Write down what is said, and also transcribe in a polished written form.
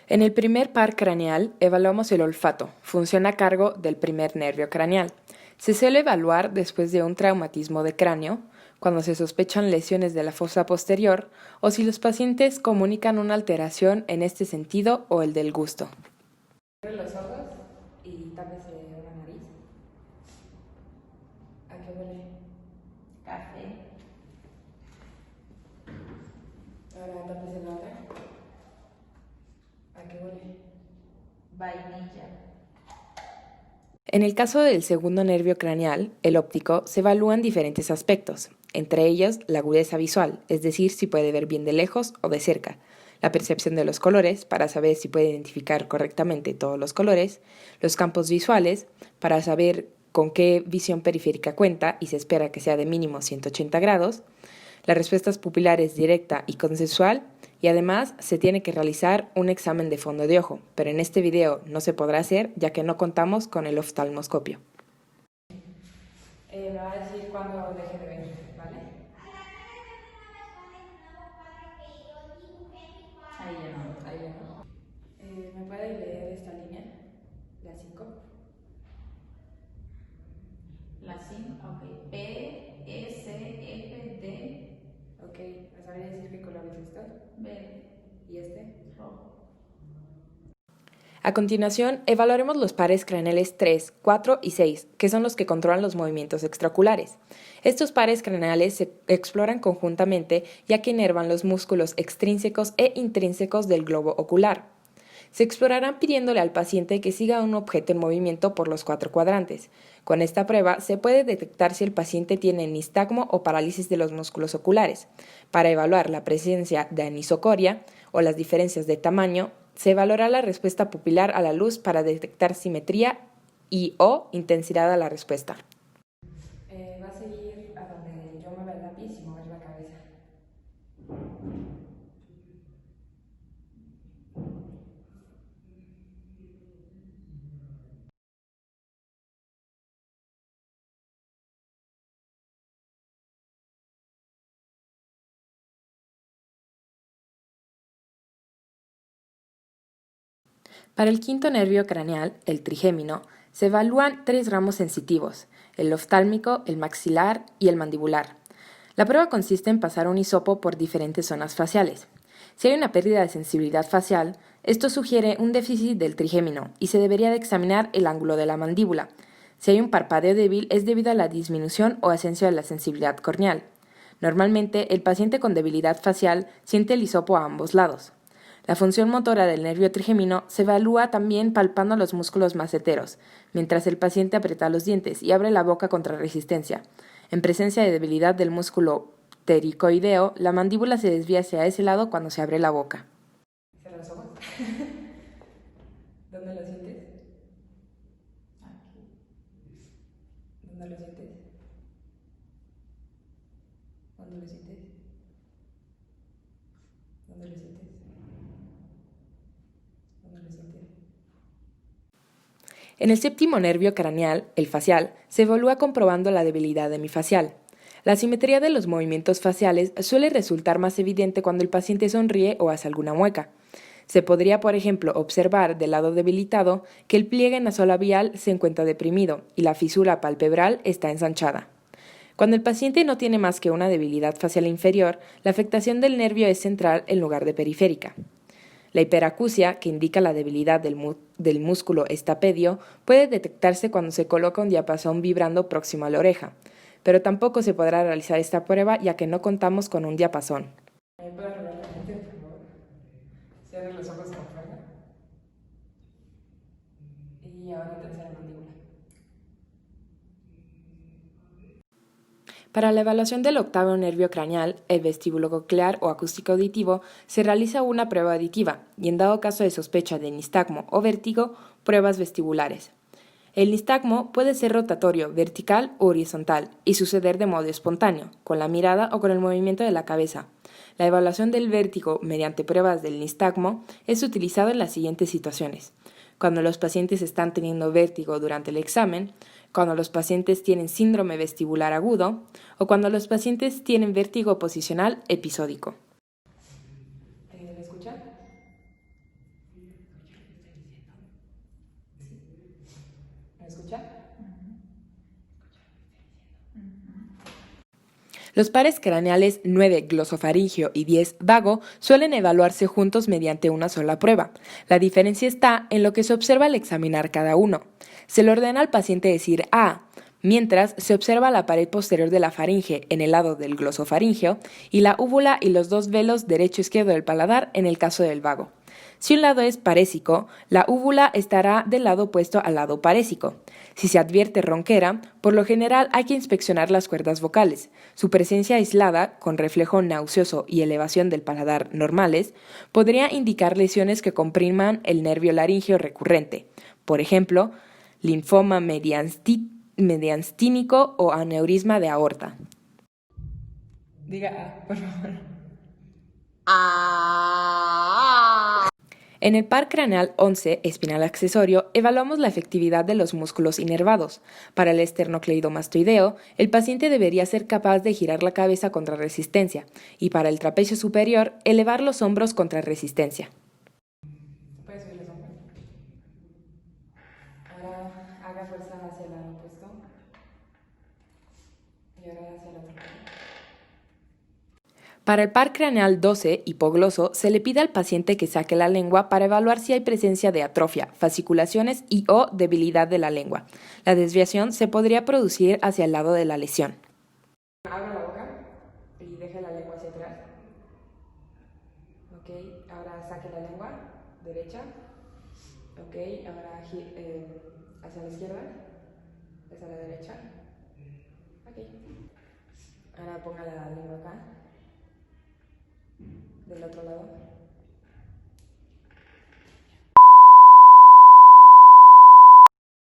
En el primer par craneal evaluamos el olfato, función a cargo del primer nervio craneal. Se suele evaluar después de un traumatismo de cráneo, cuando se sospechan lesiones de la fosa posterior o si los pacientes comunican una alteración en este sentido o el del gusto. Cierre los ojos y tápese la nariz. ¿A qué huele? Café. Ahora tápese la otra. ¿A qué huele? Vainilla. En el caso del segundo nervio craneal, el óptico, se evalúan diferentes aspectos, entre ellos la agudeza visual, es decir, si puede ver bien de lejos o de cerca, la percepción de los colores, para saber si puede identificar correctamente todos los colores, los campos visuales, para saber con qué visión periférica cuenta y se espera que sea de mínimo 180 grados, las respuestas pupilares directa y consensual, y además se tiene que realizar un examen de fondo de ojo, pero en este video no se podrá hacer ya que no contamos con el oftalmoscopio. Me va a decir cuando deje de ver, ¿vale? Ahí ya no. Ahí ya no. ¿Me puede leer esta línea? La 5. La 5, ok. P, S, F, D. Ok, ¿me sabría decir qué color es esto? Verde. ¿Y este? Rojo. A continuación, evaluaremos los pares craneales 3, 4 y 6, que son los que controlan los movimientos extraoculares. Estos pares craneales se exploran conjuntamente ya que inervan los músculos extrínsecos e intrínsecos del globo ocular. Se explorarán pidiéndole al paciente que siga un objeto en movimiento por los 4 cuadrantes. Con esta prueba se puede detectar si el paciente tiene nistagmo o parálisis de los músculos oculares. Para evaluar la presencia de anisocoria o las diferencias de tamaño, se evaluará la respuesta pupilar a la luz para detectar simetría y o intensidad a la respuesta. Va a seguir a donde yo mueva el lápiz y mover la cabeza. Para el quinto nervio craneal, el trigémino, se evalúan 3 ramos sensitivos, el oftálmico, el maxilar y el mandibular. La prueba consiste en pasar un hisopo por diferentes zonas faciales. Si hay una pérdida de sensibilidad facial, esto sugiere un déficit del trigémino y se debería de examinar el ángulo de la mandíbula. Si hay un parpadeo débil es debido a la disminución o ascenso de la sensibilidad corneal. Normalmente, el paciente con debilidad facial siente el hisopo a ambos lados. La función motora del nervio trigémino se evalúa también palpando los músculos maceteros, mientras el paciente aprieta los dientes y abre la boca contra resistencia. En presencia de debilidad del músculo ptericoideo, la mandíbula se desvía hacia ese lado cuando se abre la boca. Cierra los ojos. ¿Dónde lo sientes? Aquí. ¿Dónde lo sientes? ¿Dónde lo sientes? ¿Dónde lo sientes? En el séptimo nervio craneal, el facial, se evalúa comprobando la debilidad hemifacial. La simetría de los movimientos faciales suele resultar más evidente cuando el paciente sonríe o hace alguna mueca. Se podría, por ejemplo, observar del lado debilitado que el pliegue nasolabial se encuentra deprimido y la fisura palpebral está ensanchada. Cuando el paciente no tiene más que una debilidad facial inferior, la afectación del nervio es central en lugar de periférica. La hiperacusia, que indica la debilidad del músculo estapedio, puede detectarse cuando se coloca un diapasón vibrando próximo a la oreja, pero tampoco se podrá realizar esta prueba ya que no contamos con un diapasón. ¿Me puede arreglar la mente, por favor? Cierre los ojos con fuerza. Y ahora tercera mandíbula. Para la evaluación del octavo nervio craneal, el vestíbulo coclear o acústico auditivo, se realiza una prueba auditiva y en dado caso de sospecha de nistagmo o vértigo, pruebas vestibulares. El nistagmo puede ser rotatorio, vertical o horizontal y suceder de modo espontáneo, con la mirada o con el movimiento de la cabeza. La evaluación del vértigo mediante pruebas del nistagmo es utilizado en las siguientes situaciones. cuando los pacientes están teniendo vértigo durante el examen, cuando los pacientes tienen síndrome vestibular agudo o cuando los pacientes tienen vértigo posicional episódico. ¿Me escucha? ¿Me escucha? Los pares craneales 9 glosofaringio y 10 vago suelen evaluarse juntos mediante una sola prueba. La diferencia está en lo que se observa al examinar cada uno. Se le ordena al paciente decir A, mientras se observa la pared posterior de la faringe en el lado del glosofaringio y la úvula y los dos velos derecho-izquierdo del paladar en el caso del vago. Si un lado es parésico, la úvula estará del lado opuesto al lado parésico. Si se advierte ronquera, por lo general hay que inspeccionar las cuerdas vocales. Su presencia aislada, con reflejo nauseoso y elevación del paladar normales, podría indicar lesiones que compriman el nervio laríngeo recurrente. Por ejemplo, linfoma mediastínico o aneurisma de aorta. Diga, por favor. En el par craneal 11, espinal accesorio, evaluamos la efectividad de los músculos inervados. Para el esternocleidomastoideo, el paciente debería ser capaz de girar la cabeza contra resistencia y para el trapecio superior, elevar los hombros contra resistencia. ¿Puedes subir los hombros? Ahora haga fuerza hacia el lado opuesto y ahora hacia el otro lado. Para el par craneal 12, hipogloso, se le pide al paciente que saque la lengua para evaluar si hay presencia de atrofia, fasciculaciones y o debilidad de la lengua. La desviación se podría producir hacia el lado de la lesión. Abra la boca y deje la lengua hacia atrás. Ok, ahora saque la lengua derecha. Ok, ahora hacia la izquierda, hacia la derecha. Ok, ahora ponga la lengua acá. Del otro lado.